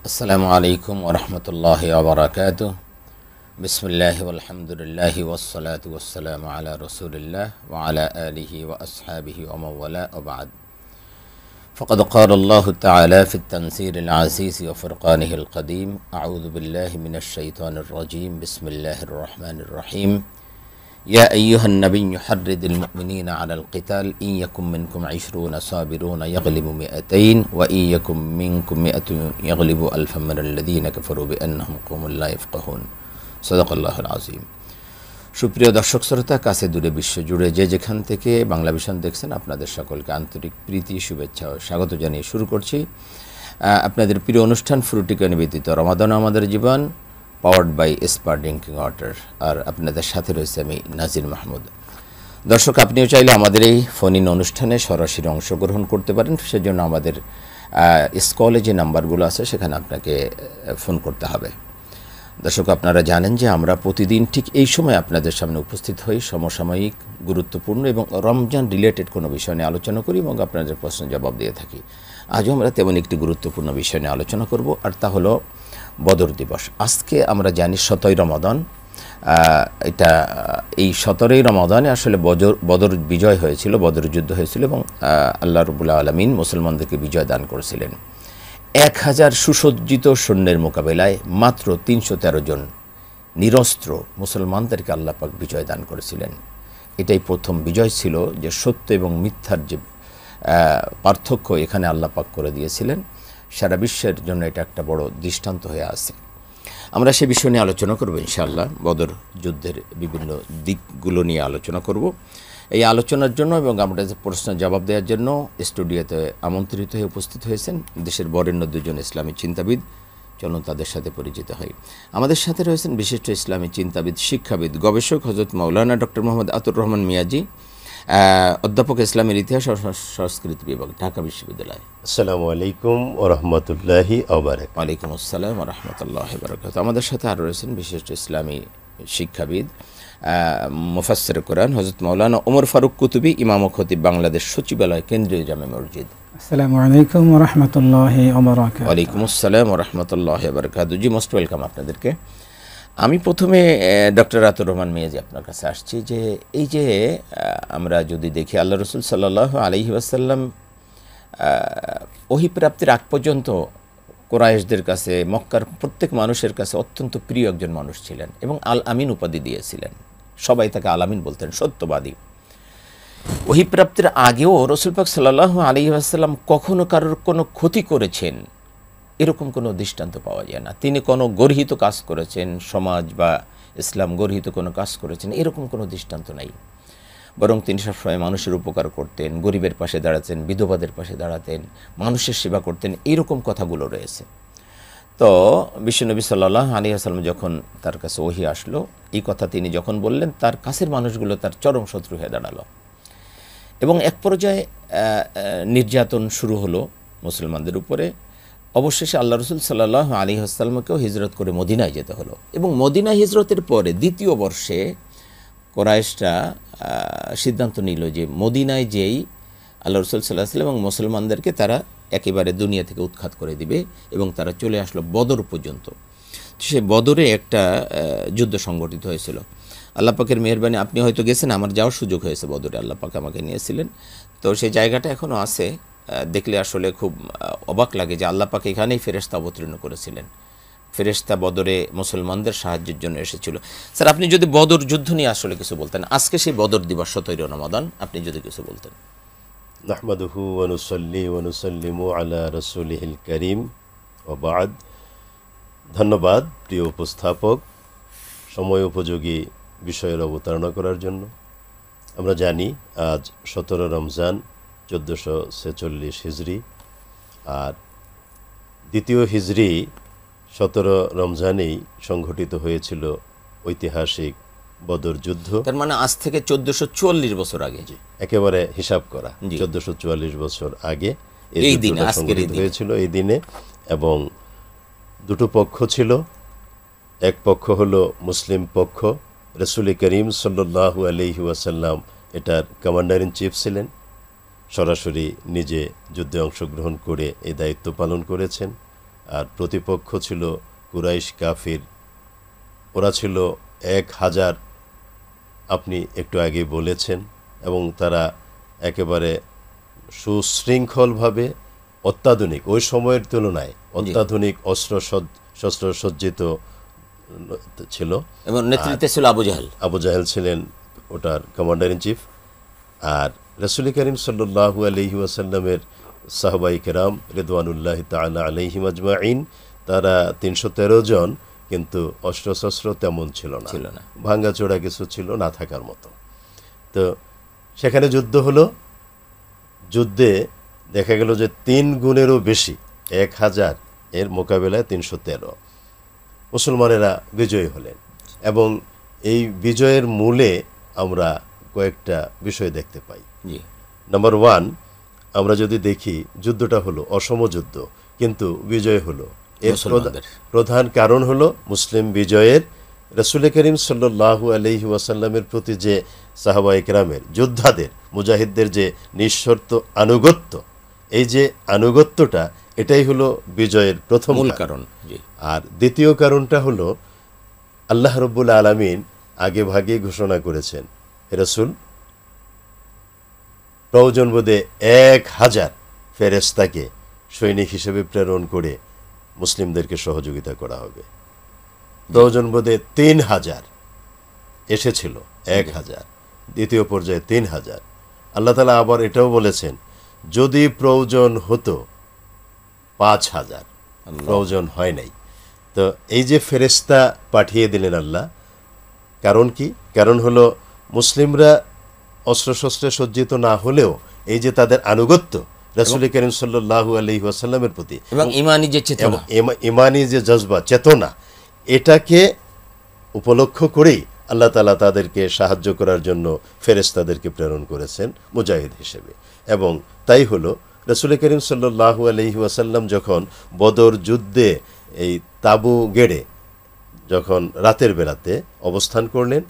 আসসালামু আলাইকুম ওরহমতুল্লাহি ওবরাকাতুহ। বিসমিল্লাহি ওয়ালহামদুলিল্লাহি ওয়াসসালাতু ওয়াসসালামু আলা রাসূলিল্লাহ ওয়া আলা আলিহি ওয়া আসহাবিহি ওয়া মান ওয়ালা ওয়া বা'দ। ফাকাদ ক্বালা আল্লাহু তাআলা ফিত তানসীরিল আজিজ ওয়া ফুরকানিহিল কাদীম। আউযু বিল্লাহি মিনাশ শাইতানির রাজীম। বিসমিল্লাহির রহমানির রহিম। يا أيها النبي حرض المؤمنين على القتال إن يكن منكم 20 صابرون يغلبوا 200 وإن يكن منكم 100 يغلبوا ألفا من الذين كفروا بأنهم قوم لا يفقهون صدق الله العظيم। সুপ্রিয় দর্শক শ্রোতা, কাছে দূরে বিশ্ব জুড়ে যে যেখান থেকে বাংলা ভিশন দেখছেন, আপনাদের সকলকে আন্তরিক প্রীতি, শুভেচ্ছা ও স্বাগত জানিয়ে শুরু করছি আপনাদের প্রিয় অনুষ্ঠান ফ্রুটিকা নিবেদিত রমাদান আমাদের জীবন, পাওয়ার্ড বাই এসপার ড্রিঙ্কিং ওয়াটার। আর আপনাদের সাথে রয়েছে আমি নাজির মাহমুদ। দর্শক, আপনিও চাইলে আমাদের এই ফোন ইন অনুষ্ঠানে সরাসরি অংশগ্রহণ করতে পারেন। সেজন্য আমাদের স্কলে যে নাম্বারগুলো আছে সেখানে আপনাকে ফোন করতে হবে। দর্শক, আপনারা জানেন যে আমরা প্রতিদিন ঠিক এই সময় আপনাদের সামনে উপস্থিত হই, সমসাময়িক, গুরুত্বপূর্ণ এবং রমজান রিলেটেড কোনো বিষয় নিয়ে আলোচনা করি এবং আপনাদের প্রশ্ন জবাব দিয়ে থাকি। আজও আমরা তেমন একটি গুরুত্বপূর্ণ বিষয় নিয়ে আলোচনা করব, আর তা হলো বদর দিবস। আজকে আমরা জানি 17ই রমাদান। এটা এই 17ই রমাদানে আসলে বদর বিজয় হয়েছিল, বদর যুদ্ধ হয়েছিল এবং আল্লাহ রাব্বুল আলামিন মুসলমানদেরকে বিজয় দান করেছিলেন। 1000 সুসজ্জিত সৈন্যের মোকাবেলায় মাত্র 313 জন নিরস্ত্র মুসলমানদেরকে আল্লাহ পাক বিজয় দান করেছিলেন। এটাই প্রথম বিজয় ছিল যে সত্য এবং মিথ্যার যে পার্থক্য এখানে আল্লাহ পাক করে দিয়েছিলেন। সারা বিশ্বের জন্য এটা একটা বড় দৃষ্টান্ত হয়ে আছে। আমরা সে বিষয় নিয়ে আলোচনা করব ইনশাআল্লাহ। বদর যুদ্ধের বিভিন্ন দিকগুলো নিয়ে আলোচনা করব। এই আলোচনার জন্য এবং আমরা প্রশ্নের জবাব দেওয়ার জন্য স্টুডিওতে আমন্ত্রিত হয়ে উপস্থিত হয়েছেন দেশের বরেণ্য দুজন ইসলামী চিন্তাবিদ। চলুন তাদের সাথে পরিচিত হই। আমাদের সাথে রয়েছেন বিশিষ্ট ইসলামী চিন্তাবিদ, শিক্ষাবিদ, গবেষক হযরত মাওলানা ডক্টর মোহাম্মদ আতুর রহমান মিয়াজি, অধ্যাপক, ইসলামের ইতিহাস ও সংস্কৃতি বিভাগ, ঢাকা বিশ্ববিদ্যালয়। আসসালামু আলাইকুম ওয়া রাহমাতুল্লাহি ওয়া বারাকাতুহু। ওয়ালাইকুম আসসালাম ওয়া রাহমাতুল্লাহি ওয়া বারাকাতুহু। আমাদের সাথে আরও রয়েছেন বিশিষ্ট ইসলামী শিক্ষাবিদ, মুফাসসির কোরআন হযরত মাওলানা ওমর ফারুক কুতুবী, ইমাম ও খতিব, বাংলাদেশ সচিবালয়, কেন্দ্রীয় জামে মসজিদ। আসসালামু আলাইকুম ওয়া রাহমাতুল্লাহি ওয়া বারাকাতুহু। ওয়ালাইকুম আসসালাম ওয়া রাহমাতুল্লাহি ওয়া বারাকাতুহু। জি, মোস্ট ওয়েলকাম আপনাদেরকে। আমি প্রথমে ডক্টর আতুর রহমান মিয়াজি আপনার কাছে আসছি যে এই যে আমরা যদি দেখি আল্লাহ রসুল সাল্লাল্লাহু আলাইহি ওয়াসাল্লাম ওহী প্রাপ্তির আগ পর্যন্ত কুরাইশদের কাছে, মক্কার প্রত্যেক মানুষের কাছে অত্যন্ত প্রিয় একজন মানুষ ছিলেন এবং আল আমিন উপাধি দিয়েছিলেন। সবাই তাকে আল আমিন বলতেন, সত্যবাদী। ওহী প্রাপ্তির আগেও রসুল পাক সাল্লাল্লাহু আলাইহি ওয়াসাল্লাম কখনো কারোর কোনো ক্ষতি করেছেন এরকম কোনো দৃষ্টান্ত পাওয়া যায় না। তিনি কোনো গর্হিত কাজ করেছেন, সমাজ বা ইসলাম গর্হিত কোনো কাজ করেছেন এরকম কোনো দৃষ্টান্ত নাই। বরং তিনি সবসময় মানুষের উপকার করতেন, গরিবের পাশে দাঁড়াতেন, বিধবাদের পাশে দাঁড়াতেন, মানুষের সেবা করতেন, এইরকম কথাগুলো রয়েছে। তো বিশ্বনবী সাল্লাল্লাহু আলাইহি ওয়াসাল্লাম যখন তার কাছে ওহী আসলো, এই কথা তিনি যখন বললেন, তার কাছের মানুষগুলো তার চরম শত্রু হয়ে দাঁড়ালো এবং এক পর্যায়ে নির্যাতন শুরু হলো মুসলমানদের উপরে। অবশেষে আল্লাহ রসুল সাল্লাল্লাহু আলাইহি ওয়াসাল্লামকেও হিজরত করে মদিনায় যেতে হলো এবং মদিনায় হিজরতের পরে দ্বিতীয় বর্ষে কুরাইশরা সিদ্ধান্ত নিল যে মদিনায় যেই আল্লাহ রসুল সাল্লাল্লাহু আলাইহি ওয়াসাল্লাম এবং মুসলমানদেরকে তারা একেবারে দুনিয়া থেকে উৎখাত করে দিবে এবং তারা চলে আসলো বদর পর্যন্ত। সে বদরে একটা যুদ্ধ সংগঠিত হয়েছিল। আল্লাহ পাকের মেহেরবানি, আপনি হয়তো গেছেন, আমার যাওয়ার সুযোগ হয়েছে বদরে, আল্লাহ পাক আমাকে নিয়েছিলেন। তো সেই জায়গাটা এখনও আছে, দেখলে আসলে খুব অবাক লাগে যে আল্লাহ পাক এখানেই ফেরেশতা অবতীর্ণ করেছিলেন। ফেরেশতা বদরে মুসলমানদের সাহায্যের জন্য এসেছিল। স্যার, আপনি যদি বদর যুদ্ধ নিয়ে আসলে কিছু বলতেন, আজকে সেই বদর দিবস 17 রমাদান, আপনি যদি কিছু বলতেন। নাহমাদুহু ওয়া নুসাল্লি ওয়া নুসাল্লিমু আলা রাসূলিহিল কারীম ওয়া বা'দ। ধন্যবাদ প্রিয় উপস্থাপক, সময় উপযোগী বিষয়ের অবতারণা করার জন্য। আমরা জানি আজ 17 রমজান 1446 হিজরি, আর দ্বিতীয় হিজরি 17 রমজানেই সংঘটিত হয়েছিল ঐতিহাসিক বদর যুদ্ধ। তার মানে আজ থেকে 1444 বছর আগে। একেবারে হিসাব করা 1444 বছর আগে এই দিনে সংঘটিত হয়েছিল এই দিনে। এবং দুটো পক্ষ ছিল। এক পক্ষ হলো মুসলিম পক্ষ, রাসূল করিম সাল্লাল্লাহু আলাইহি ওয়াসাল্লাম এটার কমান্ডার ইন চিফ ছিলেন, সরাসরি নিজে যুদ্ধে অংশগ্রহণ করে এই দায়িত্ব পালন করেছেন। আর প্রতিপক্ষ ছিল কুরাইশ কাফির, ওরা ছিল 1000, আপনি একটু আগে বলেছেন, এবং তারা একেবারে সুশৃঙ্খলভাবে অত্যাধুনিক, ওই সময়ের তুলনায় অত্যাধুনিক শস্ত্র সজ্জিত ছিল, এবং নেতৃত্বে ছিল আবু জাহেল ছিলেন ওটার কমান্ডার ইন চিফ। আর রাসূল করিম সাল্লাল্লাহু আলাইহি ওয়াসাল্লামের সাহাবায়ে কেরাম রিদওয়ানুল্লাহি তাআলা আলাইহিম আজমাইন, তারা 313 জন, কিন্তু অস্ত্রশস্ত্র তেমন ছিল না, ভাঙ্গাচোরা কিছু ছিল, না থাকার মতো। তো সেখানে যুদ্ধ হলো, যুদ্ধে দেখা গেল যে 3 গুণেরও বেশি, 1000 এর মোকাবেলায় 313 মুসলমানেরা বিজয়ী হলেন। এবং এই বিজয়ের মূলে আমরা কয়েকটা বিষয় দেখতে পাই। নাম্বার 1, আমরা যদি দেখি যুদ্ধটা হলো অসম যুদ্ধ, কিন্তু বিজয় হলো, এর প্রধান কারণ হলো মুসলিম বিজয়ের রাসূল করিম সাল্লাল্লাহু আলাইহি ওয়াসাল্লামের প্রতি যে সাহাবায়ে কেরামের, যোদ্ধাদের, মুজাহিদদের যে নিঃশর্ত আনুগত্য, এই যে আনুগত্যটা, এটাই হলো বিজয়ের প্রথম কারণ। আর দ্বিতীয় কারণটা হলো আল্লাহ রাব্বুল আলামিন আগে ভাগে ঘোষণা করেছেন, হে রাসূল, প্রয়োজন বোধে 1000 ফেরেশতাকে সৈনিক হিসেবে প্রেরণ করে মুসলিমদেরকে সহযোগিতা করা হবে। প্রয়োজন বোধে 3000 এসেছিল, 1000, দ্বিতীয় পর্যায়ে 3000। আল্লাহ তাআলা আবার এটাও বলেছেন, যদি প্রয়োজন হতো 5000, প্রয়োজন হয় নাই। তো এই যে ফেরেশতা পাঠিয়ে দিলেন আল্লাহ, কারণ কি? কারণ হলো মুসলিমরা অস্ত্রশস্ত্রে সজ্জিত না হলেও এই যে তাদের আনুগত্য রাসূল করিম সাল্লাল্লাহু আলাইহি ওয়াসাল্লামের প্রতি, এবং ঈমানি যে চেতনা, ঈমানি যে জজবা, চেতনা, এটাকে উপলক্ষ করেই আল্লাহ তাআলা তাদেরকে সাহায্য করার জন্য ফেরেশতাদেরকে প্রেরণ করেছেন মুজাহিদ হিসেবে। এবং তাই হলো রাসূল করিম সাল্লাল্লাহু আলাইহি ওয়াসাল্লাম যখন বদর যুদ্ধে এই তাবু গেড়ে যখন রাতের বেলাতে অবস্থান করলেন,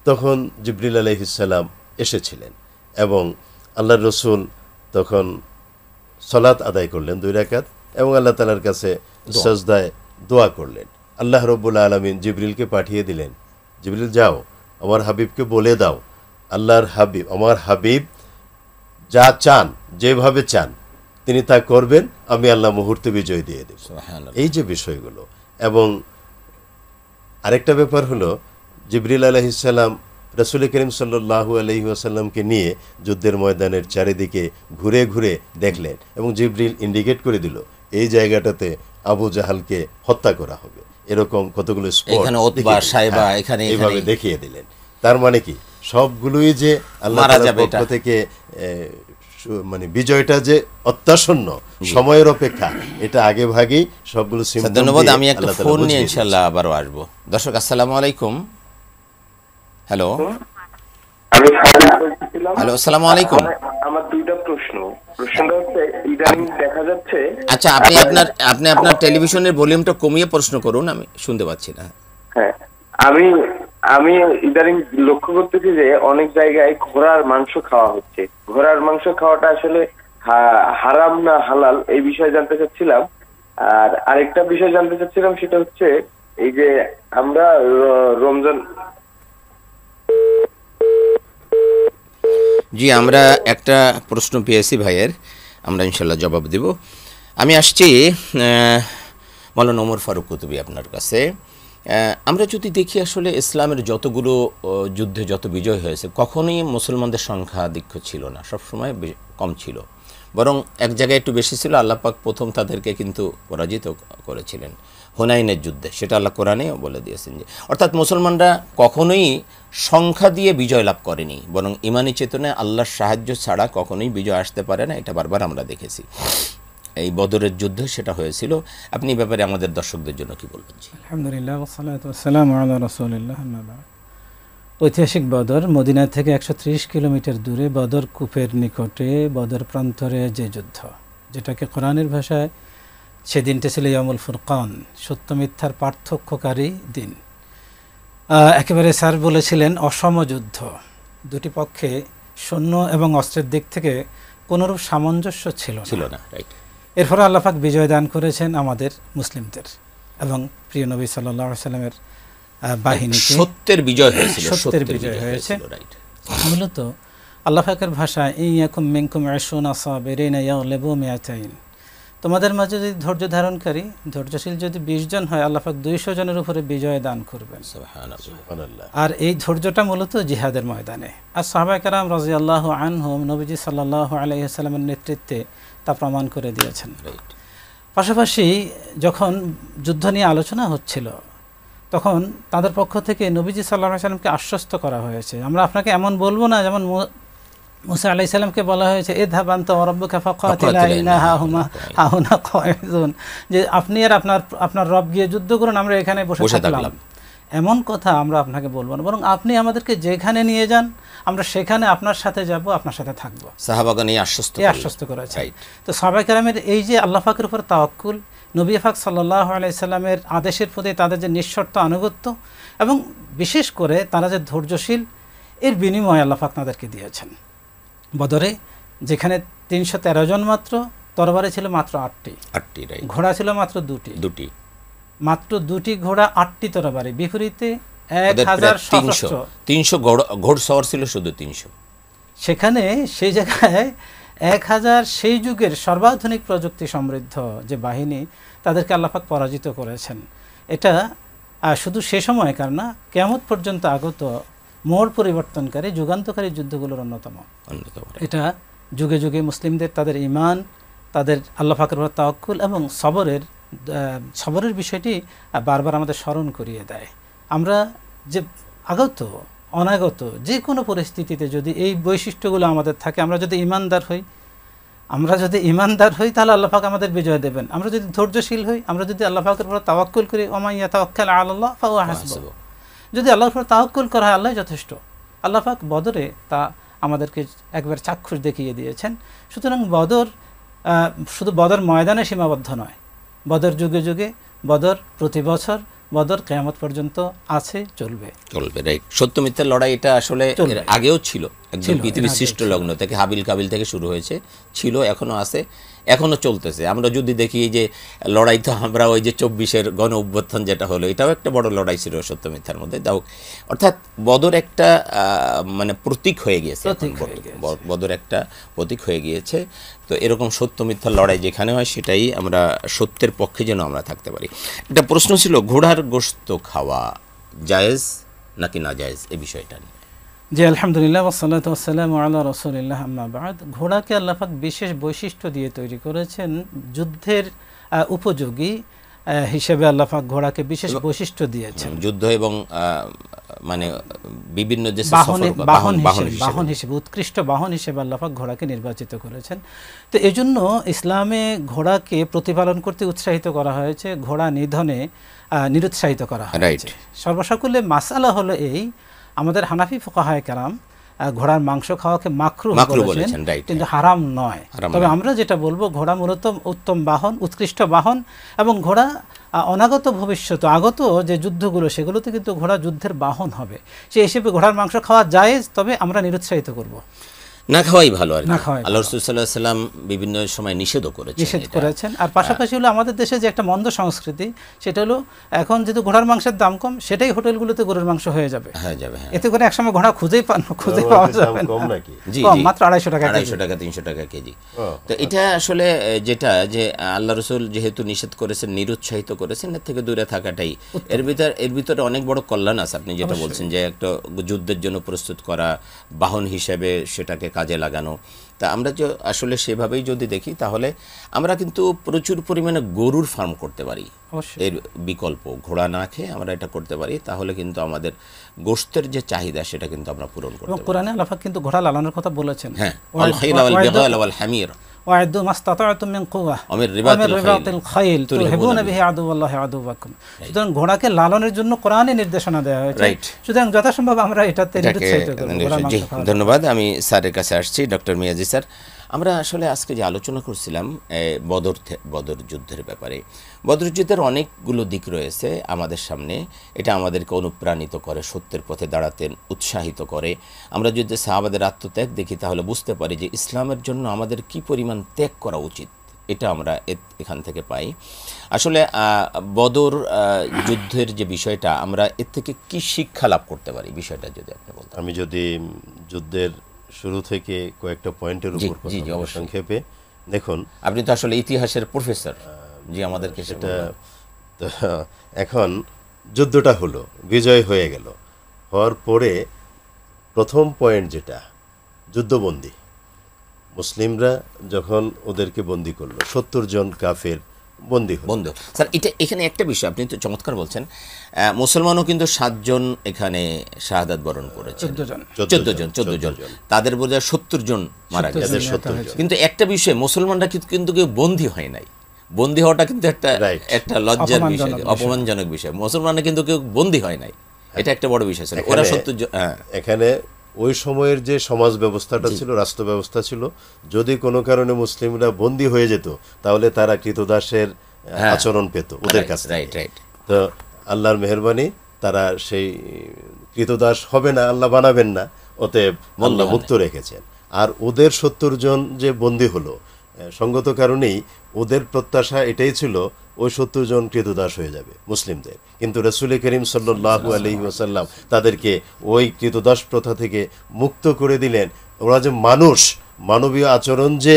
তখন জিবরিল আলাইহিস সালাম এসেছিলেন, এবং আল্লাহর রাসূল তখন সালাত আদায় করলেন 2 রাকাত, এবং আল্লাহ তাআলার কাছে সাজদায় দোয়া করলেন। আল্লাহ রাব্বুল আলামিন জিবরিলকে পাঠিয়ে দিলেন, জিবরিল যাও, আমার হাবিবকে বলে দাও, আল্লাহর হাবিব, আমার হাবিব যা চান, যেভাবে চান তিনি তা করবেন, আমি আল্লাহ মুহূর্তে বিজয় দিয়ে দেব। এই যে বিষয়গুলো। এবং আরেকটা ব্যাপার হলো, জিবরিল আলাইহিস সালাম রাসূল করিম সাল্লাল্লাহু আলাইহি ওয়াসাল্লামকে নিয়ে যুদ্ধের ময়দানের চারিদিকে ঘুরে ঘুরে দেখলেন, এবং জিবরিল ইন্ডিকেট করে দিল, এই জায়গাটাতে আবু জাহালকে হত্যা করা হবে, এরকম কতগুলো স্পট এইভাবে দেখিয়ে দিলেন। তার মানে কি, সবগুলোই যে আল্লাহ তাআলার পক্ষ থেকে, মানে বিজয়টা যে অত্যাসন্ন, সময়ের অপেক্ষা, এটা আগে ভাগেই সবগুলো সিম্বল। ধন্যবাদ। আমি একটা ফোন নিয়ে ইনশাআল্লাহ আবারও আসবো। দর্শক আসসালামু আলাইকুম। হ্যালো, হ্যালো, আসসালামু আলাইকুম। আমার দুইটা প্রশ্নটা হচ্ছে, ইদানিং দেখা যাচ্ছে, আচ্ছা, আপনি আপনার টেলিভিশনের ভলিউমটা কমিয়ে প্রশ্ন করুন, আমি শুনতে পাচ্ছি না। হ্যাঁ, আমি ইদানিং লক্ষ্য করতেছি যে অনেক জায়গায় ঘোড়ার মাংস খাওয়া হচ্ছে। ঘোড়ার মাংস খাওয়াটা আসলে হারাম না হালাল, এই বিষয়ে জানতে চাচ্ছিলাম। আর আরেকটা বিষয় জানতে চাচ্ছিলাম, সেটা হচ্ছে এই যে আমরা রমজান, জি, আমরা একটা প্রশ্ন পেয়েছি ভাইয়ের, আমরা ইনশাল্লাহ জবাব দেব। আমি আসছি মাওলানা ওমর ফারুক কুতুবী আপনার কাছে। আমরা যদি দেখি, আসলে ইসলামের যতগুলো যুদ্ধে যত বিজয় হয়েছে, কখনোই মুসলমানদের সংখ্যাধিক্য ছিল না, সবসময় কম ছিল, বরং এক জায়গায় একটু বেশি ছিল। আল্লাহ পাক প্রথম তাদেরকে কিন্তু পরাজিত করেছিলেন হুনাইনের যুদ্ধে, সেটা আল্লাহ কোরআনেও বলে দিয়েছেন যে, অর্থাৎ মুসলমানরা কখনোই সংখ্যা দিয়ে বিজয় লাভ করেনি, বরং ইমানি চেতনায় আল্লাহর সাহায্য ছাড়া কখনোই বিজয় আসতে পারে না। এটা বারবার আমরা দেখেছি। এই বদরের যুদ্ধ সেটা হয়েছিল। আপনি এই ব্যাপারে আমাদের দর্শকদের জন্য কি বলবেন? আলহামদুলিল্লাহ, ওয়াসসালাতু ওয়াসসালামু আলা রাসূলিল্লাহ। ঐতিহাসিক বদর, মদিনা থেকে 130 কিলোমিটার দূরে বদর কূপের নিকটে বদর প্রান্তরে যে যুদ্ধ, যেটাকে কোরআনের ভাষায় সেদিনটা ছিল ইয়ামুল ফুরকান, সত্য মিথ্যার পার্থক্যকারী দিন। একেবারে স্যার বলেছিলেন অসম যুদ্ধ, দুটি পক্ষে সৈন্য এবং অস্ত্রের দিক থেকে কোনোরূপ সামঞ্জস্য ছিল না। রাইট। এরপরে আল্লাহ পাক বিজয় দান করেছেন আমাদের মুসলিমদের এবং প্রিয় নবী সাল্লাল্লাহু আলাইহি সাল্লামের বাহিনীকে সত্যের বিজয় হয়েছিল, সত্যের বিজয় হয়েছে। মূলত আল্লাহ পাকের ভাষা ইয়াকুম মিনকুম 20 সাবিরিনা ইয়াগলিবু মিআতাইন, তোমাদের মাঝে যদি ধৈর্য ধারণকারী ধৈর্যশীল যদি 20 জন হয় আল্লাহ পাক 200 জনের উপরে বিজয় দান করবেন। সুবহানাল্লাহ। আর এই ধৈর্যটা মূলত জিহাদের ময়দানে। আর সাহাবায়ে কেরাম রাদিয়াল্লাহু আনহুম নবীজি সাল্লাল্লাহু আলাইহি ওয়াসাল্লামের নেতৃত্বে তা প্রমাণ করে দিয়েছেন। পাশাপাশি যখন যুদ্ধ নিয়ে আলোচনা হচ্ছিল তখন তাদের পক্ষ থেকে নবীজি সাল্লাল্লাহু আলাইহি ওয়াসাল্লামকে আশ্বস্ত করা হয়েছে, আমরা আপনাকে এমন বলবো না যেমন মুসা আলাইহিস সালামকে বলা হয়েছে ইযহাব আনতা ওয়া রাব্বুকা ফাকাতিলা ইন্না হাহুনা কাঈদুন, যে আপনি আর আপনার রব গিয়ে যুদ্ধ করুন, আমরা এখানে বসে থাকলাম। এমন কথা আমরা আপনাকে বলবো না, বরং আপনি আমাদেরকে যেখানে নিয়ে যান আমরা সেখানে আপনার সাথে যাব, আপনার সাথে থাকবো। সাহাবাগণ এই আশ্বস্ত করেছে। তো সাহাবায়ে কেরামের এই যে আল্লাহ পাকের উপর তাওয়াক্কুল, নবী পাক সাল্লাল্লাহু আলাইহি সাল্লামের আদেশের প্রতি তাদের যে নিঃশর্ত আনুগত্য এবং বিশেষ করে তারা যে ধৈর্যশীল, এর বিনিময়ে আল্লাহ পাক তাদেরকে দিয়েছেন। বদরে যেখানে 313 জন মাত্র, তরবারি ছিল মাত্র 8টি, ঘোড়া ছিল মাত্র 2টি, মাত্র 2টি ঘোড়া 8টি তরবারি, বিপরীতে 1300 ঘোড়সওয়ার ছিল শুধু 300। সেখানে সেই জায়গায় 1000 সেই যুগের সর্বাধুনিক প্রযুক্তি সমৃদ্ধ যে বাহিনী, তাদেরকে আল্লাহ পাক পরাজিত করেছেন। এটা শুধু সে সময়কার না, কিয়ামত পর্যন্ত আগত মোড় পরিবর্তনকারী যুগান্তকারী যুদ্ধগুলোর অন্যতম। এটা যুগে যুগে মুসলিমদের তাদের ঈমান, তাদের আল্লাহ পাকের উপর তাওয়াক্কুল এবং সবরের বিষয়টি বারবার আমাদের স্মরণ করিয়ে দেয়। আমরা যে আগত অনাগত যে কোনো পরিস্থিতিতে যদি এই বৈশিষ্ট্যগুলো আমাদের থাকে, আমরা যদি ঈমানদার হই তাহলে আল্লাহ পাক আমাদের বিজয় দেবেন। আমরা যদি ধৈর্যশীল হই, আমরা যদি আল্লাহ পাকের উপর তাওয়াক্কুল করি, ওয়া ইয়াতাওয়াক্কাল আলাল্লাহ ফাহুয়া হাসবুহ, যদি আল্লাহর উপর তাওয়াক্কুল করা হয় আল্লাহ যথেষ্ট। আল্লাহ পাক বদরে তা আমাদেরকে একবার চাক্ষুষ দেখিয়ে দিয়েছেন। সুতরাং বদর শুধু বদর ময়দানে সীমাবদ্ধ নয়, বদর যুগে যুগে, বদর প্রতি বছর, বদর কিয়ামত পর্যন্ত আছে, চলবে। রাইট। সত্য মিথ্যার লড়াই এটা আসলে আগেও ছিল, একদম পৃথিবীর সৃষ্ট লগ্ন থেকে হাবিল কাবিল থেকে শুরু হয়েছে, ছিল, এখনো আছে, এখনো চলতেছে। আমরা যদি দেখি যে লড়াই, তো আমরা ওই যে 24-এর গণ অভ্যুত্থান যেটা হলো, এটাও একটা বড় লড়াই ছিল সত্য মিথ্যার মধ্যে। তাও অর্থাৎ বদর একটা মানে প্রতীক হয়ে গিয়েছে, বদর একটা প্রতীক হয়ে গিয়েছে। তো এরকম সত্য মিথ্যার লড়াই যেখানে হয় সেটাই আমরা সত্যের পক্ষে যেন আমরা থাকতে পারি। একটা প্রশ্ন ছিল, ঘোড়ার গোশত খাওয়া জায়েজ নাকি না জায়েজ, এই বিষয়টা নিয়ে। জি, আলহামদুলিল্লাহ ওয়াসসালাতু ওয়াসসালামু আলা রাসূলিল্লাহ, আম্মা বাদ। ঘোড়াকে আল্লাহ পাক বিশেষ বৈশিষ্ট্য দিয়ে তৈরি করেছেন, যুদ্ধের উপযোগী হিসেবে আল্লাহ পাক ঘোড়াকে বিশেষ বৈশিষ্ট্য দিয়েছেন। যুদ্ধ এবং মানে বিভিন্ন যে বাহন হিসেবে, উৎকৃষ্ট বাহন হিসেবে আল্লাহ পাক ঘোড়াকে নির্বাচিত করেছেন। তো এজন্য ইসলামে ঘোড়াকে প্রতিপালন করতে উৎসাহিত করা হয়েছে, ঘোড়া নিধনে নিরুৎসাহিত করা হয়েছে। সর্বসকলে মাসালা হলো এই, আমাদের হানাফি ফুকাহায়ে কেরাম ঘোড়ার মাংস খাওয়াকে মাকরুহ বলেছেন, কিন্তু হারাম নয়। তবে আমরা যেটা বলবো, ঘোড়া মূলত উত্তম বাহন, উৎকৃষ্ট বাহন, এবং ঘোড়া অনাগত ভবিষ্যৎ আগত যে যুদ্ধগুলো সেগুলোতে কিন্তু ঘোড়া যুদ্ধের বাহন হবে। সেই হিসেবে ঘোড়ার মাংস খাওয়া জায়েজ, তবে আমরা নিরুৎসাহিত করব, না খাওয়াই ভালো। আর আল্লাহ রাসূল সাল্লাল্লাহু আলাইহি ওয়াসাল্লাম বিভিন্ন সময় নিষেধ করেছেন। আর পাশাপাশি হলো আমাদের দেশে যে একটা মন্দ সংস্কৃতি, সেটা হলো এখন যেহেতু ঘোড়ার মাংসের দাম কম, সেটাই হোটেলগুলোতে গরুর মাংস হয়ে যাবে। এতে করে একসময় ঘোড়া খুঁজে পাওয়া যাবে না, মাত্র 250 টাকা, 300 টাকা কেজি। তো এটা আসলে যেটা যে আল্লাহ রাসূল যেহেতু নিষেধ করেছেন, নিরুৎসাহিত করেছেন, এর থেকে দূরে থাকাটাই। এর ভিতরে অনেক বড় কল্যাণ আছে। আপনি যেটা বলছেন যে একটা যুদ্ধের জন্য প্রস্তুত করা, বাহন হিসেবে সেটাকে কাজে লাগানো, তা আমরা যে আসলে সেভাবেই যদি দেখি তাহলে আমরা কিন্তু প্রচুর পরিমাণে গরুর ফার্ম করতে পারি। এর বিকল্প ঘোড়া না খেয়ে আমরা এটা করতে পারি, তাহলে কিন্তু আমাদের গোশতের যে চাহিদা সেটা কিন্তু আমরা পূরণ করতে পারি। কোরআনে আল্লাহ পাক কিন্তু ঘোড়া লালনের কথা বলেছেন। হ্যাঁ, আল খাইলা ওয়াল বিগাল ওয়াল হামির ওয়া'আদু মাসতাতা'তুম মিন কুওয়া আমির রিবাতিল খাইল তুরহিবুনা বিহি আদুওয়াল্লাহি আদুওয়াকুম। সুতরাং ঘোড়াকে লালনের জন্য কোরআনে নির্দেশনা দেওয়া হয়েছে। সুতরাং যথাসম্ভব আমরা এটাতে নিরুৎসাহিত করব। ধন্যবাদ। আমি স্যারের কাছে আসছি, ডক্টর মিয়াজি স্যার। আমরা আসলে আজকে যে আলোচনা করছিলাম বদর যুদ্ধের ব্যাপারে, বদর যুদ্ধের অনেকগুলো দিক রয়েছে আমাদের সামনে। এটা আমাদেরকে অনুপ্রাণিত করে, সত্যের পথে দাঁড়াতে উৎসাহিত করে। আমরা যদি সাহাবাদের আত্মত্যাগ দেখি তাহলে বুঝতে পারি যে ইসলামের জন্য আমাদের কি পরিমাণ ত্যাগ করা উচিত, এটা আমরা এখান থেকে পাই। আসলে বদর যুদ্ধের যে বিষয়টা, আমরা এর থেকে কি শিক্ষা লাভ করতে পারি, বিষয়টা যদি আপনি বলতেন। আমি যদি যুদ্ধের শুরু থেকে কয়েকটা পয়েন্টের উপর সংক্ষেপে, দেখুন আপনি তো আসলে ইতিহাসের প্রফেসর, জি আমাদেরকে সেটা। তো এখন যুদ্ধটা হলো, বিজয় হয়ে গেল, হওয়ার পরে প্রথম পয়েন্ট যেটা, যুদ্ধবন্দী মুসলিমরা যখন ওদেরকে বন্দী করলো, 70 জন কাফের বন্দী হলো। স্যার এটা এখানে একটা বিষয় আপনি তো চমৎকার বলছেন, মুসলমানও কিন্তু 7 জন এখানে শাহাদাত বরণ করেছে, 14 জন, তাদের বোধহয় 70 জন মারা গেছে। কিন্তু একটা বিষয়, মুসলমানরা কিন্তু কেউ বন্দী হয় নাই। বন্দী হওয়াটা কিন্তু একটা লজ্জার বিষয়, অপমানজনক বিষয়। মুসলমানরা কিন্তু কেউ বন্দী হয় নাই, এটা একটা বড় বিষয় ছিল। ওরা 70 জন। এখানে ওই সময়ের যে সমাজ ব্যবস্থাটা ছিল, রাষ্ট্র ব্যবস্থা ছিল, যদি কোনো কারণে মুসলিমরা বন্দী হয়ে যেত তাহলে তারা কৃতদাসের আচরণ পেত ওদের কাছে। তো আল্লাহর মেহেরবানি, তারা সেই কৃতদাস হবে না, আল্লাহ বানাবেন না, অতএব আল্লাহ মুক্ত রেখেছেন। আর ওদের 70 জন যে বন্দী হলো, সঙ্গত কারণেই ওদের প্রত্যাশা এটাই ছিল ওই 70 জন কৃতদাস হয়ে যাবে মুসলিমদের। কিন্তু রাসূল করিম সাল্লাল্লাহু আলাইহি ওয়াসাল্লাম তাদেরকে ওই কৃতদাস প্রথা থেকে মুক্ত করে দিলেন। ওরা যে মানুষ, মানবীয় আচরণ যে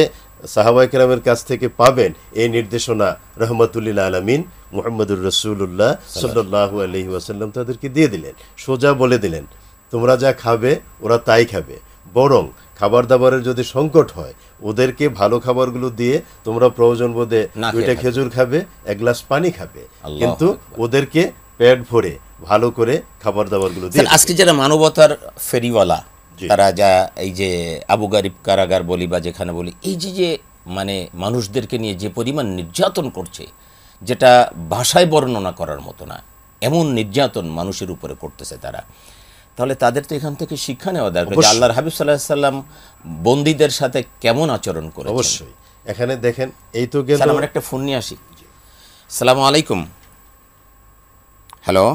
সাহাবায়ে কেরামের কাছ থেকে পাবেন, এই নির্দেশনা রহমাতুল্লিল আলামিন মুহাম্মদুর রাসূলুল্লাহ সাল্লাল্লাহু আলাইহি ওয়াসাল্লাম তাদেরকে দিয়ে দিলেন। সোজা বলে দিলেন, তোমরা যা খাবে ওরা তাই খাবে, বরং খাবার দাবারের যদি সংকট হয় ওদেরকে ভালো খাবারগুলো দিয়ে তোমরা প্রয়োজন বোধে 2টা খেজুর খাবে, 1 গ্লাস পানি খাবে, কিন্তু ওদেরকে পেট ভরে ভালো করে খাবার দাবারগুলো দিয়ে। আজকে যারা মানবতার ফেরিওয়ালা, তারা যা এই যে আবু গারিব কারাগার বলি বা যেখানে বলি, এই যে মানে মানুষদেরকে নিয়ে যে পরিমাণ নির্যাতন করছে, যেটা ভাষায় বর্ণনা করার মতো না, এমন নির্যাতন মানুষের উপরে করতেছে তারা, তাহলে তাদের তো এখান থেকে শিক্ষা নেওয়া দরকার যে আল্লাহর হাবিব সাল্লাল্লাহু আলাইহি সাল্লাম বন্দীদের সাথে কেমন আচরণ করেছেন। অবশ্যই এখানে দেখেন, এই তো গেল। আমার একটা ফোন নিয়ে আসি। আসসালামু আলাইকুম। হ্যালো।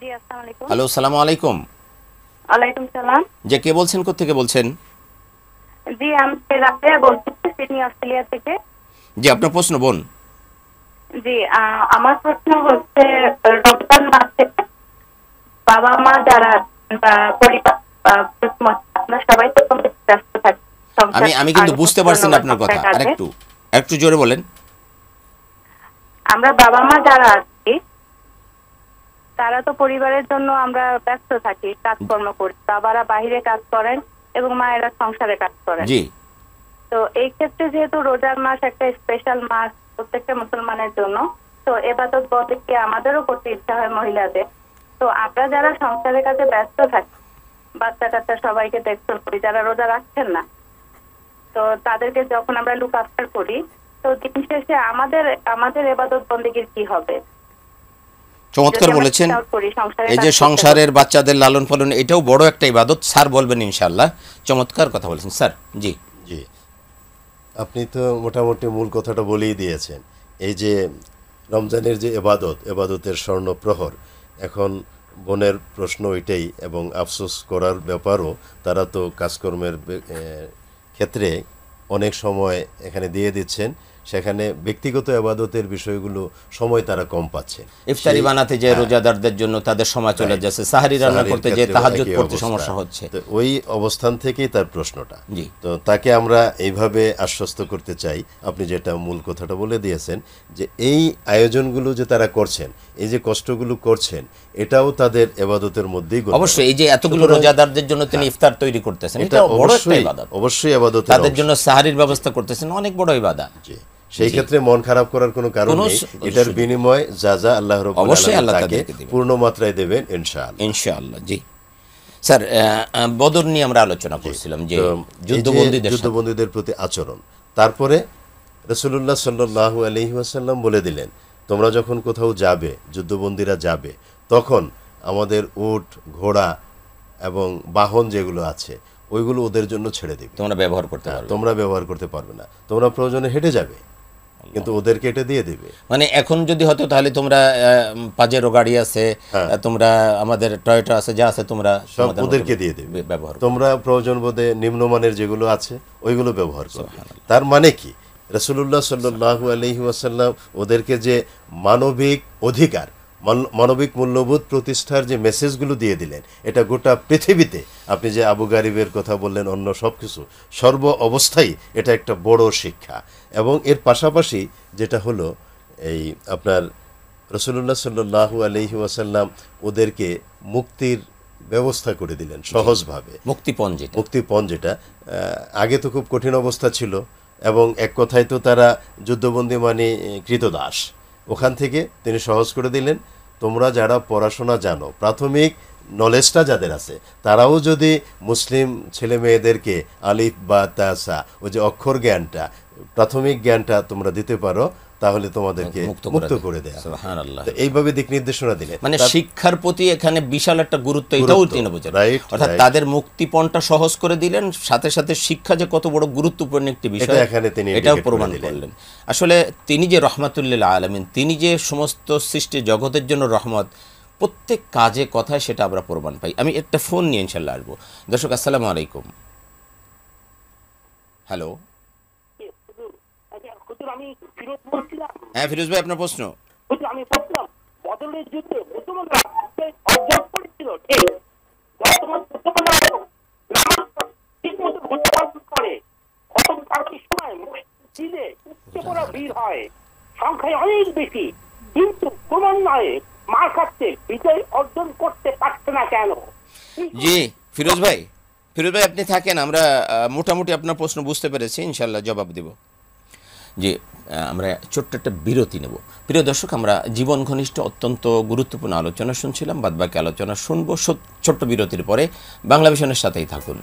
জি আসসালামু আলাইকুম। হ্যালো, আসসালামু আলাইকুম। ওয়ালাইকুম সালাম। যে কে বলছেন, কোথা থেকে বলছেন? জি আমি রাফিয়া বলছি, সিডনি অস্ট্রেলিয়া থেকে। জি আপনার প্রশ্ন বোন। জি আমার প্রশ্ন হচ্ছে, রমজান মাসে বাবা মা যারা পরিবার আমরা সবাই তো ব্যস্ত থাকি। আমি কিন্তু বুঝতে পারছি না আপনার কথা, আরেকটু জোরে বলেন। আমরা বাবা মা যারা আছি তারা তো পরিবারের জন্য আমরা ব্যস্ত থাকি, কাজকর্ম করি, বাবারা বাইরে কাজ করেন এবং মায়েরা সংসারে কাজ করেন। জি। তো এই ক্ষেত্রে যেহেতু রোজার মাস একটা স্পেশাল মাস প্রত্যেকটা মুসলমানের জন্য, তো ইবাদত বদকে আমাদেরও করতে ইচ্ছা হয় মহিলাদের। তো আমরা যারা সংসারের কাছে ব্যস্ত থাকি, বাচ্চা কাচ্চা সবাইকে দেখভাল করি, যারা রোজা রাখছেন না, তো তাদেরকে যখন আমরা লুক আফটার করি, তো দিন শেষে আমাদের ইবাদত বন্দেগীর কি হবে? চমৎকার বলেছেন। এই যে সংসারের বাচ্চাদের লালন পালন, এটাও বড় একটা ইবাদত। স্যার বলবেন ইনশাআল্লাহ। চমৎকার কথা বলেছেন স্যার। জি জি, আপনি তো মোটামুটি মূল কথাটা বলেই দিয়েছেন। এই যে রমজানের যে এবাদতের স্বর্ণ প্রহর, এখন বোনের প্রশ্ন এটাই, এবং আফসোস করার ব্যাপারও, তারা তো কাজকর্মের ক্ষেত্রে অনেক সময় এখানে দিয়ে দিচ্ছেন, সেখানে ব্যক্তিগত ইবাদতের বিষয়গুলো সময় তারা কম পাচ্ছে। ইফতারি বানাতে যে রোজাদারদের জন্য তাদের সময় চলে যাচ্ছে, সাহরি রান্না করতে যে তাহাজ্জুদ পড়তে সমস্যা হচ্ছে। তো ওই অবস্থান থেকেই তার প্রশ্নটা। তো তাকে আমরা এইভাবে আশ্বস্ত করতে চাই, আপনি যেটা মূল কথাটা বলে দিয়েছেন, যে এই আয়োজনগুলো যে তারা করছেন, এই যে কষ্টগুলো করছেন, এটাও তাদের ইবাদতের মধ্যেই গণ্য। অবশ্যই এই যে এতগুলো রোজাদারদের জন্য তিনি ইফতার তৈরি করতেছেন, এটা বড় একটা ইবাদত। অবশ্যই ইবাদত। তাদের জন্য সাহরির ব্যবস্থা করতেছেন, অনেক বড় ইবাদত। জি, সেই ক্ষেত্রে মন খারাপ করার কোনো কারণ নেই। এটার বিনিময় যা আল্লাহ রাব্বুল আলামিন তাকে পূর্ণ মাত্রায় দেবেন ইনশাআল্লাহ। জি স্যার, বদর নিয়ে আমরা আলোচনা করছিলাম যে যুদ্ধবন্দীদের প্রতি আচরণ। তারপরে রাসূলুল্লাহ সাল্লাল্লাহু আলাইহি ওয়াসাল্লাম বলে দিলেন, তোমরা যখন কোথাও যাবে, যুদ্ধবন্দীরা যাবে, তখন আমাদের উট, ঘোড়া এবং বাহন যেগুলো আছে ওইগুলো ওদের জন্য ছেড়ে দিবে, তোমরা ব্যবহার করতে পারবে না, তোমরা প্রয়োজনে হেঁটে যাবে, কিন্তু ওদেরকে এটা দিয়ে দিবে। মানে এখন যদি হতো তাহলে তোমরা পাজেরো গাড়ি আছে, তোমরা আমাদের টয়োটা আছে, যা আছে তোমরা সব ওদেরকে দিয়ে দিবে ব্যবহার, তোমরা প্রয়োজন বোধে নিম্নমানের যেগুলো আছে ওইগুলো ব্যবহার করবে। তার মানে কি, রাসূলুল্লাহ সাল্লাল্লাহু আলাইহি ওয়াসাল্লাম ওদেরকে যে মানবিক অধিকার, মানবিক মূল্যবোধ প্রতিষ্ঠার যে মেসেজগুলো দিয়ে দিলেন, এটা গোটা পৃথিবীতে, আপনি যে আবু গারিবের কথা বললেন, অন্য সব কিছু, সর্ব অবস্থায় এটা একটা বড় শিক্ষা। এবং এর পাশাপাশি যেটা হলো এই আপনার রাসূলুল্লাহ সাল্লাল্লাহু আলাইহি ওয়াসাল্লাম ওদেরকে মুক্তির ব্যবস্থা করে দিলেন সহজভাবে। মুক্তিপণ যেটা আগে তো খুব কঠিন অবস্থা ছিল, এবং এক কথায় তো তারা যুদ্ধবন্দী মানে কৃতদাস, ওখান থেকে তিনি সহজ করে দিলেন। তোমরা যারা পড়াশোনা জানো, প্রাথমিক নলেজটা যাদের আছে, তারাও যদি মুসলিম ছেলে মেয়েদেরকে আলিফ বা তাসা, ওই যে অক্ষর জ্ঞানটা, প্রাথমিক জ্ঞানটা তোমরা দিতে পারো, তাহলে তোমাদেরকে মুক্ত করে দেয়া। সুবহানাল্লাহ। এইভাবে দিক নির্দেশনা দিলেন, মানে শিক্ষার প্রতি এখানে বিশাল একটা গুরুত্ব, এটাও তিনি বোঝেন। অর্থাৎ তাদের মুক্তিপণটা সহজ করে দিলেন, সাথে সাথে শিক্ষা যে কত বড় গুরুত্বপূর্ণ একটি বিষয় এটাও প্রমাণ করলেন। আসলে তিনি যে রহমাতুল্লিল আলামিন, তিনি যে সমস্ত সৃষ্টি জগতের জন্য রহমত, প্রত্যেক কাজে কথায় সেটা আমরা প্রমাণ পাই। আমি একটা ফোন নিয়ে ইনশাল্লাহ আসবো। দর্শক আসসালামু আলাইকুম। হ্যালো, আমি ফিরোজ বলছিলাম। হ্যাঁ ফিরোজ ভাই, আপনার প্রশ্ন। আমি বলছিলাম বদলের যুদ্ধে মুসলমানরা অর্জন করেছিল, ঠিক বর্তমান মুসলমানরা ঠিকমতো ভূমিকা পালন করে, প্রথম পার্টির সময় দিলে উচ্চ করা ভিড় হয়, সংখ্যায় অনেক বেশি, কিন্তু ক্রমান্বয়ে মার খাচ্ছে, বিজয় অর্জন করতে পারছে না কেন? জি ফিরোজ ভাই, আপনি থাকেন, আমরা মোটামুটি আপনার প্রশ্ন বুঝতে পেরেছি, ইনশাল্লাহ জবাব দেব। যে আমরা ছোট্ট একটা বিরতি নেব। প্রিয় দর্শক, আমরা জীবন ঘনিষ্ঠ অত্যন্ত গুরুত্বপূর্ণ আলোচনা শুনছিলাম, বাদবাকি আলোচনা শুনবো ছোট্ট বিরতির পরে। বাংলা ভিশনের সাথেই থাকুন।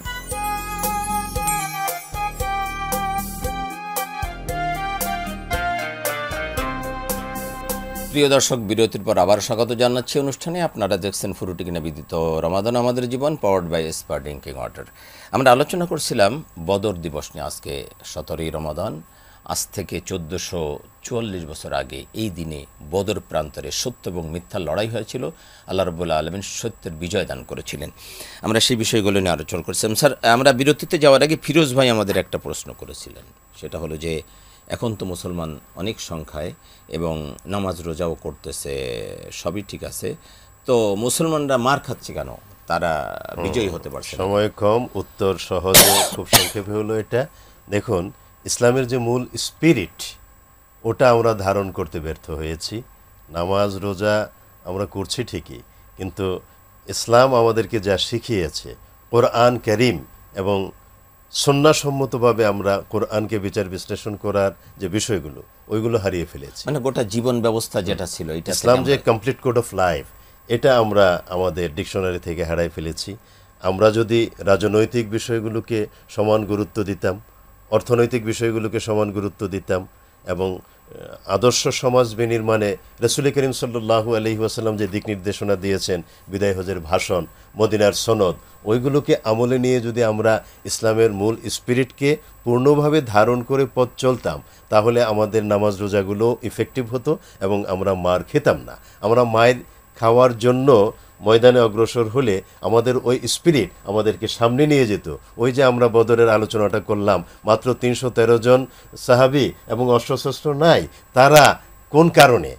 প্রিয় দর্শক, বিরতির পর আবার স্বাগত জানাচ্ছি অনুষ্ঠানে। আপনারা দেখছেন ফুরুটি নিবেদিত রমাদান আমাদের জীবন, পাওয়ার্ড বাই স্পার ড্রিঙ্কিং ওয়াটার। আমরা আলোচনা করছিলাম বদর দিবস নিয়ে। আজকে 17ই রমাদান, আজ থেকে 1444 বছর আগে এই দিনে বদর প্রান্তরে সত্য এবং মিথ্যার লড়াই হয়েছিল। আল্লাহ রাব্বুল আলামিন সত্যের বিজয় দান করেছিলেন। আমরা সেই বিষয়গুলো নিয়ে আলোচনা করছিলাম। স্যার, আমরা বিরতিতে যাওয়ার আগে ফিরোজ ভাই আমাদের একটা প্রশ্ন করেছিলেন, সেটা হলো যে এখন তো মুসলমান অনেক সংখ্যায় এবং নামাজ রোজাও করতেছে, সবই ঠিক আছে, তো মুসলমানরা মার খাচ্ছে কেন, তারা বিজয়ী হতে পারছে? সময় কম, উত্তর সহজে, খুব সংক্ষেপে হলো এটা। দেখুন, ইসলামের যে মূল স্পিরিট, ওটা আমরা ধারণ করতে ব্যর্থ হয়েছি। নামাজ রোজা আমরা করছি ঠিকই, কিন্তু ইসলাম আমাদেরকে যা শিখিয়েছে, কোরআন কারীম এবং সুন্নাহসম্মতভাবে আমরা কোরআনকে বিচার বিশ্লেষণ করার যে বিষয়গুলো, ওইগুলো হারিয়ে ফেলেছি। মানে গোটা জীবন ব্যবস্থা যেটা ছিল, এটা ইসলাম যে কমপ্লিট কোড অফ লাইফ, এটা আমরা আমাদের ডিকশনারি থেকে হারাই ফেলেছি। আমরা যদি রাজনৈতিক বিষয়গুলোকে সমান গুরুত্ব দিতাম, অর্থনৈতিক বিষয়গুলোকে সমান গুরুত্ব দিতাম, এবং আদর্শ সমাজ বিনির্মাণে রাসূল করিম সাল্লাল্লাহু আলাইহি ওয়াসাল্লাম যে দিক নির্দেশনা দিয়েছেন, বিদায় হজের ভাষণ, মদিনার সনদ, ওইগুলোকে আমলে নিয়ে যদি আমরা ইসলামের মূল স্পিরিটকে পূর্ণভাবে ধারণ করে পথ চলতাম, তাহলে আমাদের নামাজ রোজাগুলো ইফেক্টিভ হতো এবং আমরা মার খেতাম না। আমরা মায়ের খাওয়ার জন্য ময়দানে অগ্রসর হলে আমাদের ওই স্পিরিট আমাদেরকে সামনে নিয়ে যেত। ওই যে আমরা বদরের আলোচনাটা করলাম, মাত্র 313 জন সাহাবী এবং অস্ত্রশস্ত্র নাই, তারা কোন কারণে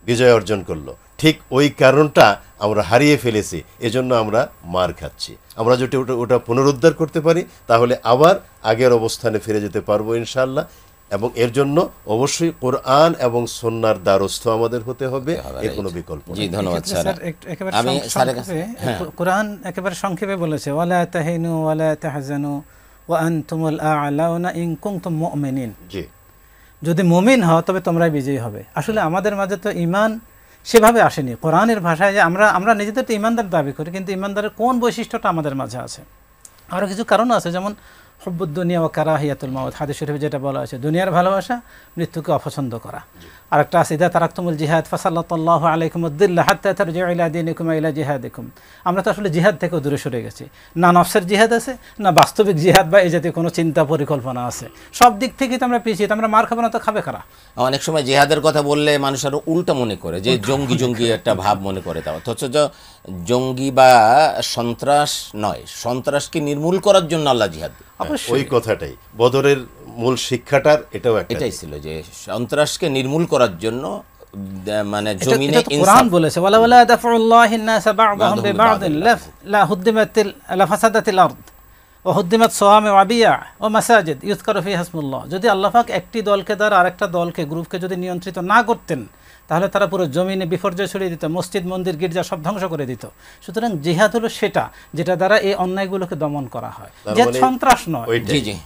বিজয় অর্জন করলো, ঠিক ওই কারণটা আমরা হারিয়ে ফেলেছি, এজন্য আমরা মার খাচ্ছি। আমরা যদি ওটা পুনরুদ্ধার করতে পারি, তাহলে আবার আগের অবস্থানে ফিরে যেতে পারবো ইনশাআল্লাহ। এবং এর জন্য অবশ্যই কোরআন এবং সুন্নাহর দ্বারস্থ আমাদের হতে হবে, এর কোনো বিকল্প নেই। জি ধন্যবাদ স্যার। আমি কোরআন একেবারে সংক্ষেপে বলেছে, ওয়ালা তাহিনু ওয়ালা তাহজানু ওয়া আনতুমুল আ'লাউনা ইন কুনতুম মুমিনিন। জি, যদি মুমিন হও তবে তোমরাই বিজয়ী হবে। আসলে আমাদের মাঝে তো ঈমান সেভাবে আসেনি। কোরআনের ভাষায় যে আমরা নিজেদের তো ঈমানদার দাবি করি, কিন্তু ঈমানদারের কোন বৈশিষ্ট্যটা আমাদের মাঝে আছে? আরও কিছু কারণ আছে, যেমন হুব্বুদ দুনিয়া ও কারাহিয়াতুল মাউত, হাদিস শরীফে যেটা বলা আছে, দুনিয়ার ভালোবাসা, মৃত্যুকে অপছন্দ করা। আরেকটা আছে, ইদা তারাকতুমুল জিহাদ ফাসাল্লাল্লাহু আলাইকুমুদ-দিল্লা হাত্তা তারজিউ ইলা দীনিকুম ইলা জিহাদিকুম। আমরা তো আসলে জিহাদ থেকে দূরে সরে গেছি। না নফসের জিহাদ আছে, না বাস্তবিক জিহাদ বা এই জাতীয় কোনো চিন্তা পরিকল্পনা আছে। সব দিক থেকেই তো আমরা পিছিয়ে। আমরা মার খাবো না তো খাবে কারা? অনেক সময় জিহাদের কথা বললে মানুষ আরো উল্টা মনে করে, যে জঙ্গি একটা ভাব মনে করে। তা অথচ জঙ্গি বা সন্ত্রাস নয়, সন্ত্রাসকে নির্মূল করার জন্য আল্লাহ জিহাদ। ওই কথাটাই বদরের মূল শিক্ষাটার এটাও একটা এটাই ছিল যে সন্ত্রাসকে নির্মূল করার জন্য মানে জমিনে কোরআন বলেছে ওয়ালা ওয়ালা দাফুল্লাহিন নাস বা'দহুম বিবা'দিন লা হুদ্দিমাতিল লা ফাসাদাতিল আরদ ওয়া হুদ্দিমাত সাওয়ামি ওয়া বিয়া ওয়া মাসাজিদ ইউযকারু ফিহা ইসমুল্লাহ। যদি আল্লাহ পাক একটি দলকে দ্বারা আরেকটা দলকে গ্রুপকে যদি নিয়ন্ত্রিত না করতেন তাহলে তারা পুরো জমিনে বিপর্যয় ছড়িয়ে দিত, মসজিদ মন্দির গির্জা সব ধ্বংস করে দিত। সুতরাং জিহাদ হলো সেটা যেটা দ্বারা এই অন্যায়গুলোকে দমন করা হয়। জিহাদ সন্ত্রাস নয়,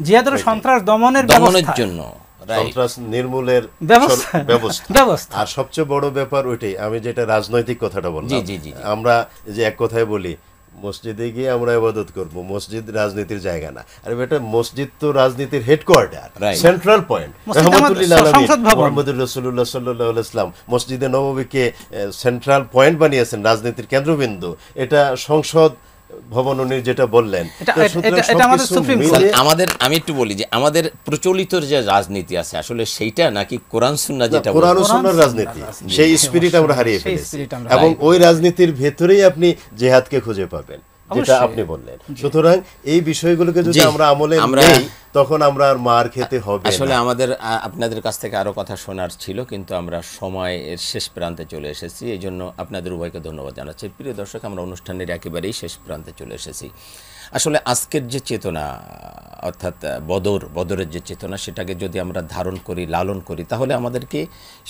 জিহাদ হলো সন্ত্রাস দমনের জন্য, সন্ত্রাস নির্মূলের ব্যবস্থা। আর সবচেয়ে বড় ব্যাপার ওইটাই, আমি যেটা রাজনৈতিক কথাটা বললাম, আমরা যে এক কথায় বলি মসজিদে গিয়ে আমরা ইবাদত করব, মসজিদ রাজনীতির জায়গা না। আরে বেটা, মসজিদ তো রাজনীতির হেডকোয়ার্টার, সেন্ট্রাল পয়েন্ট। মুহাম্মদুর রাসূলুল্লাহ সাল্লাল্লাহু আলাইহি ওয়াসাল্লাম মসজিদে নববীকে সেন্ট্রাল পয়েন্ট বানিয়েছেন, রাজনীতির কেন্দ্রবিন্দু। এটা সংসদ ভবন উনি যেটা বললেন, আমাদের আমি একটু বলি যে আমাদের প্রচলিত যে রাজনীতি আছে আসলে সেইটা নাকি কোরআন সুন্নাহ যেটা কোরআন ও সুন্নাহর রাজনীতি, সেই স্পিরিট আমরা হারিয়ে ফেলেছি। এবং ওই রাজনীতির ভেতরেই আপনি জিহাদকে খুঁজে পাবেন, যেটা আপনি বললেন। সুতরাং এই বিষয়গুলোকে যদি আমরা আমলে নেই তখন আমরা আর মার খেতে হবে। আসলে আমাদের আপনাদের কাছ থেকে আরো কথা শোনার ছিল, কিন্তু আমরা সময়ের শেষ প্রান্তে চলে এসেছি। এই জন্য আপনাদের উভয়কে ধন্যবাদ জানাচ্ছি। প্রিয় দর্শক, আমরা অনুষ্ঠানের একেবারেই শেষ প্রান্তে চলে এসেছি। আসলে আজকের যে চেতনা, অর্থাৎ বদরের যে চেতনা, সেটাকে যদি আমরা ধারণ করি, লালন করি, তাহলে আমাদেরকে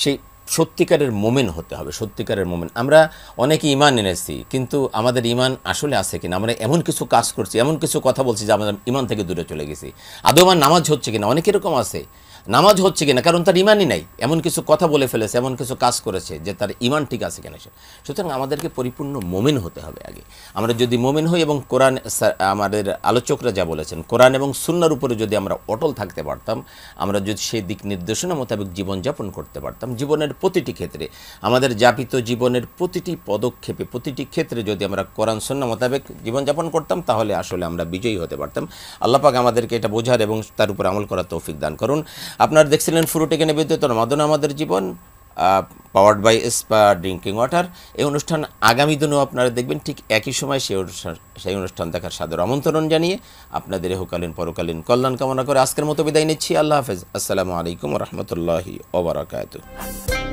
সেই সত্যিকারের মোমেন হতে হবে, সত্যিকারের মোমেন। আমরা অনেকে ইমান এনেছি, কিন্তু আমাদের ইমান আসলে আছে কিনা, আমরা এমন কিছু কাজ করছি, এমন কিছু কথা বলছি যে আমরা ইমান থেকে দূরে চলে গেছি। আদৌ আমার নামাজ হচ্ছে কিনা, অনেক এরকম আছে, নামাজ হচ্ছে কিনা, কারণ তার ইমানই নাই, এমন কিছু কথা বলে ফেলেছে, এমন কিছু কাজ করেছে যে তার ইমান ঠিক আছে কিনা। সুতরাং আমাদেরকে পরিপূর্ণ মোমেন হতে হবে আগে। আমরা যদি মোমেন হই এবং কোরআন, আমাদের আলোচকরা যা বলেছেন, কোরআন এবং সুন্নাহর উপরে যদি আমরা অটল থাকতে পারতাম, আমরা যদি সেই দিক নির্দেশনা মোতাবেক জীবনযাপন করতে পারতাম, জীবনের প্রতিটি ক্ষেত্রে, আমাদের যাপিত জীবনের প্রতিটি পদক্ষেপে, প্রতিটি ক্ষেত্রে যদি আমরা কোরআন সুন্নাহ মোতাবেক জীবনযাপন করতাম, তাহলে আসলে আমরা বিজয়ী হতে পারতাম। আল্লাহ পাক আমাদেরকে এটা বোঝার এবং তার উপর আমল করার তৌফিক দান করুন। আপনারা দেখছিলেন ফুরুটেকে নিবেদিত মাদনা আমাদের জীবন, powered by Spa drinking water. এই অনুষ্ঠান আগামী দিনেও আপনারা দেখবেন ঠিক একই সময়। সেই অনুষ্ঠান দেখার সাদর আমন্ত্রণ জানিয়ে আপনাদের ইহকালীন পরকালীন কল্যাণ কামনা করে আজকের মতো বিদায় নিচ্ছি। আল্লাহ হাফেজ। আসসালামু আলাইকুম ওয়া রাহমাতুল্লাহি ওয়া বারাকাতুহু।